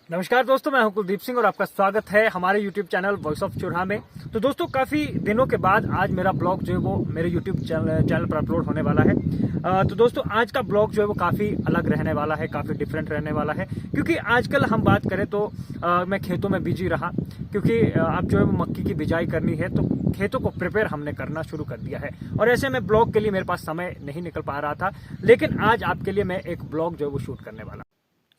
नमस्कार दोस्तों, मैं हूं कुलदीप सिंह और आपका स्वागत है हमारे YouTube चैनल वॉइस ऑफ चुराहा में। तो दोस्तों, काफ़ी दिनों के बाद आज मेरा ब्लॉग जो है वो मेरे YouTube चैनल पर अपलोड होने वाला है। तो दोस्तों, आज का ब्लॉग जो है वो काफ़ी अलग रहने वाला है, काफ़ी डिफरेंट रहने वाला है, क्योंकि आजकल हम बात करें तो मैं खेतों में बिजी रहा, क्योंकि अब जो है वो मक्की की बिजाई करनी है, तो खेतों को प्रिपेयर हमने करना शुरू कर दिया है। और ऐसे में ब्लॉग के लिए मेरे पास समय नहीं निकल पा रहा था, लेकिन आज आपके लिए मैं एक ब्लॉग जो है वो शूट करने वाला।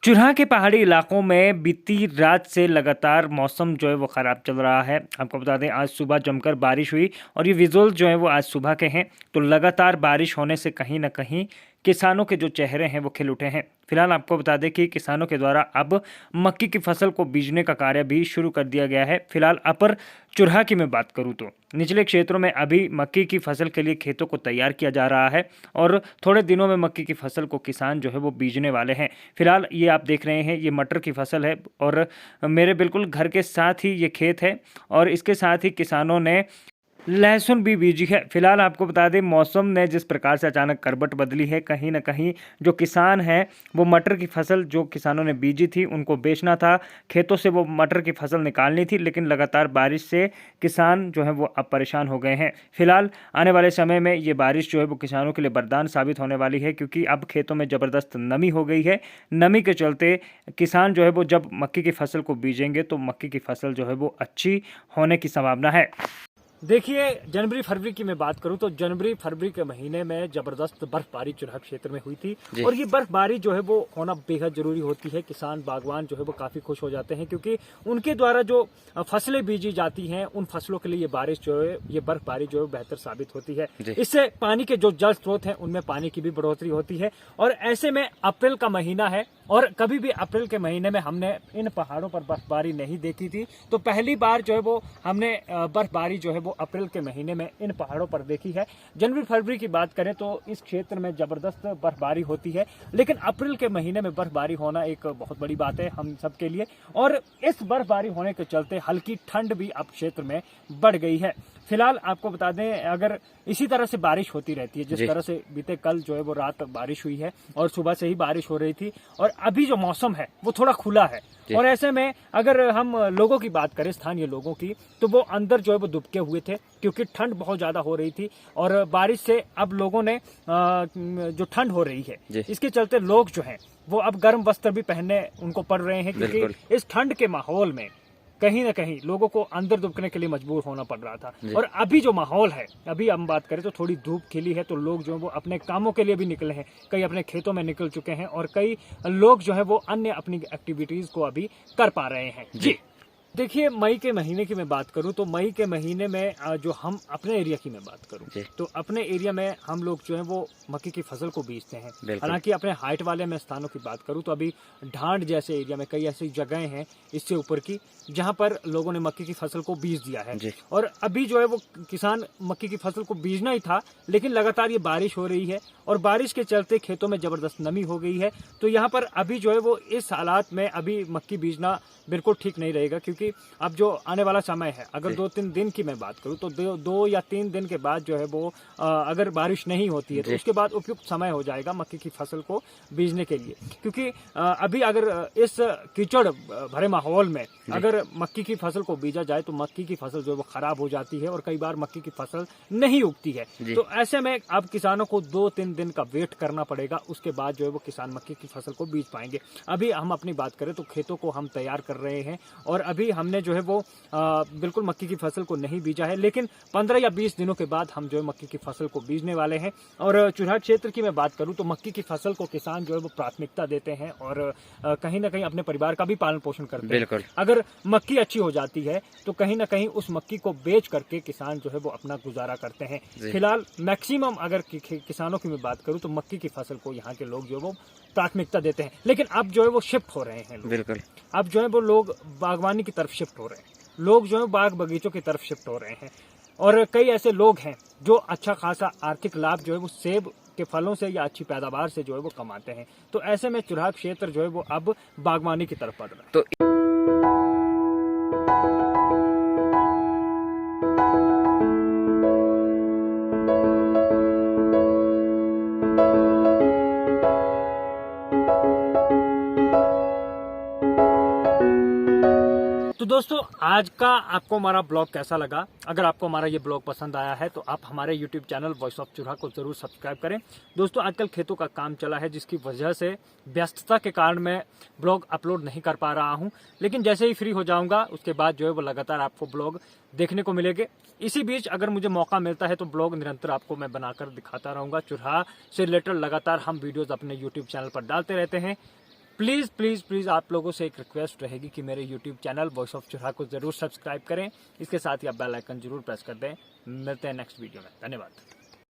चुराहा के पहाड़ी इलाकों में बीती रात से लगातार मौसम जो है वो ख़राब चल रहा है। आपको बता दें, आज सुबह जमकर बारिश हुई और ये विजुअल जो है वो आज सुबह के हैं। तो लगातार बारिश होने से कहीं ना कहीं किसानों के जो चेहरे हैं वो खिल उठे हैं। फिलहाल आपको बता दें कि किसानों के द्वारा अब मक्की की फसल को बीजने का कार्य भी शुरू कर दिया गया है। फिलहाल अपर चुराहा की मैं बात करूं तो निचले क्षेत्रों में अभी मक्की की फसल के लिए खेतों को तैयार किया जा रहा है और थोड़े दिनों में मक्की की फसल को किसान जो है वो बीजने वाले हैं। फिलहाल ये आप देख रहे हैं, ये मटर की फसल है और मेरे बिल्कुल घर के साथ ही ये खेत है और इसके साथ ही किसानों ने लहसुन भी बीजी है। फिलहाल आपको बता दें, मौसम ने जिस प्रकार से अचानक करवट बदली है, कहीं ना कहीं जो किसान हैं वो मटर की फसल जो किसानों ने बीजी थी उनको बेचना था, खेतों से वो मटर की फसल निकालनी थी, लेकिन लगातार बारिश से किसान जो है वो अब परेशान हो गए हैं। फिलहाल आने वाले समय में ये बारिश जो है वो किसानों के लिए वरदान साबित होने वाली है, क्योंकि अब खेतों में ज़बरदस्त नमी हो गई है। नमी के चलते किसान जो है वो जब मक्की की फसल को बीजेंगे तो मक्की की फसल जो है वो अच्छी होने की संभावना है। देखिए, जनवरी फरवरी की मैं बात करूं तो जनवरी फरवरी के महीने में जबरदस्त बर्फबारी चुराहा क्षेत्र में हुई थी और ये बर्फबारी जो है वो होना बेहद जरूरी होती है। किसान बागवान जो है वो काफी खुश हो जाते हैं, क्योंकि उनके द्वारा जो फसलें बीजी जाती हैं उन फसलों के लिए ये बारिश जो है, ये बर्फबारी जो है बेहतर साबित होती है। इससे पानी के जो जल स्रोत हैं उनमें पानी की भी बढ़ोतरी होती है और ऐसे में अप्रैल का महीना है और कभी भी अप्रैल के महीने में हमने इन पहाड़ों पर बर्फबारी नहीं देखी थी। तो पहली बार जो है वो हमने बर्फबारी जो है वो अप्रैल के महीने में इन पहाड़ों पर देखी है। जनवरी फरवरी की बात करें तो इस क्षेत्र में जबरदस्त बर्फबारी होती है, लेकिन अप्रैल के महीने में बर्फबारी होना एक बहुत बड़ी बात है हम सब के लिए। और इस बर्फबारी होने के चलते हल्की ठंड भी अब क्षेत्र में बढ़ गई है। फिलहाल आपको बता दें, अगर इसी तरह से बारिश होती रहती है, जिस तरह से बीते कल जो है वो रात बारिश हुई है और सुबह से ही बारिश हो रही थी और अभी जो मौसम है वो थोड़ा खुला है, और ऐसे में अगर हम लोगों की बात करें, स्थानीय लोगों की, तो वो अंदर जो है वो दुबके हुए थे, क्योंकि ठंड बहुत ज्यादा हो रही थी और बारिश से अब लोगों ने जो ठंड हो रही है इसके चलते लोग जो हैं वो अब गर्म वस्त्र भी पहनने उनको पड़ रहे हैं, क्योंकि इस ठंड के माहौल में कहीं ना कहीं लोगों को अंदर दुबकने के लिए मजबूर होना पड़ रहा था। और अभी जो माहौल है, अभी हम बात करें तो थोड़ी धूप खिली है, तो लोग जो है वो अपने कामों के लिए भी निकले हैं, कई अपने खेतों में निकल चुके हैं और कई लोग जो है वो अन्य अपनी एक्टिविटीज को अभी कर पा रहे हैं। जी देखिए, मई के महीने की मैं बात करूं तो मई के महीने में जो हम अपने एरिया की मैं बात करूं तो अपने एरिया में हम लोग जो है वो मक्की की फसल को बीजते हैं। हालांकि अपने हाइट वाले में स्थानों की बात करूं तो अभी ढांड जैसे एरिया में कई ऐसी जगहें हैं इससे ऊपर की जहां पर लोगों ने मक्की की फसल को बीज दिया है और अभी जो है वो किसान मक्की की फसल को बीजना ही था, लेकिन लगातार ये बारिश हो रही है और बारिश के चलते खेतों में जबरदस्त नमी हो गई है। तो यहाँ पर अभी जो है वो इस हालात में अभी मक्की बीजना बिल्कुल ठीक नहीं रहेगा, क्योंकि अब जो आने वाला समय है, अगर 2-3 दिन की मैं बात करूं तो 2 या 3 दिन के बाद जो है वो अगर बारिश नहीं होती है तो उसके बाद उपयुक्त समय हो जाएगा मक्की की फसल को बीजने के लिए। क्योंकि अभी अगर इस कीचड़ भरे माहौल में अगर मक्की की फसल को बीजा जाए तो मक्की की फसल जो है वो खराब हो जाती है और कई बार मक्की की फसल नहीं उगती है। तो ऐसे में अब किसानों को 2-3 दिन का वेट करना पड़ेगा, उसके बाद जो है वो किसान मक्की की फसल को बीज पाएंगे। अभी हम अपनी बात करें तो खेतों को हम तैयार कर रहे हैं और अभी हमने जो है वो बिल्कुल मक्की की फसल को नहीं बीजा है, लेकिन 15 या 20 दिनों के बाद हम जो है मक्की की फसल को बीजने वाले हैं। और चुराहा क्षेत्र की मैं बात करूं तो मक्की की फसल को किसान जो है वो प्राथमिकता देते हैं और कहीं ना कहीं अपने परिवार का भी पालन पोषण करते हैं। अगर मक्की अच्छी हो जाती है तो कहीं ना कहीं उस मक्की को बेच करके किसान जो है वो अपना गुजारा करते हैं। फिलहाल मैक्सिमम अगर किसानों की मैं बात करूं तो मक्की की फसल को यहाँ के लोग जो है वो प्राथमिकता देते हैं, लेकिन अब जो है वो शिफ्ट हो रहे हैं लोग। अब जो है वो लोग बागवानी की तरफ शिफ्ट हो रहे हैं, लोग जो है बाग बगीचों की तरफ शिफ्ट हो रहे हैं और कई ऐसे लोग हैं जो अच्छा खासा आर्थिक लाभ जो है वो सेब के फलों से या अच्छी पैदावार से जो है वो कमाते हैं। तो ऐसे में चुराहा क्षेत्र जो है वो अब बागवानी की तरफ बढ़ रहा है। तो तो दोस्तों आज का आपको हमारा ब्लॉग कैसा लगा? अगर आपको हमारा ये ब्लॉग पसंद आया है तो आप हमारे यूट्यूब चैनल वॉइस ऑफ चुरहा को जरूर सब्सक्राइब करें। दोस्तों आजकल खेतों का काम चला है, जिसकी वजह से व्यस्तता के कारण मैं ब्लॉग अपलोड नहीं कर पा रहा हूं, लेकिन जैसे ही फ्री हो जाऊंगा उसके बाद जो है वो लगातार आपको ब्लॉग देखने को मिलेंगे। इसी बीच अगर मुझे मौका मिलता है तो ब्लॉग निरंतर आपको मैं बनाकर दिखाता रहूंगा। चुरहा से रिलेटेड लगातार हम वीडियोज अपने यूट्यूब चैनल पर डालते रहते हैं। प्लीज़ प्लीज़ प्लीज़ आप लोगों से एक रिक्वेस्ट रहेगी कि मेरे यूट्यूब चैनल वॉइस ऑफ चुरहा को जरूर सब्सक्राइब करें। इसके साथ ही आप बेल आइकन जरूर प्रेस कर दें। मिलते हैं नेक्स्ट वीडियो में। धन्यवाद।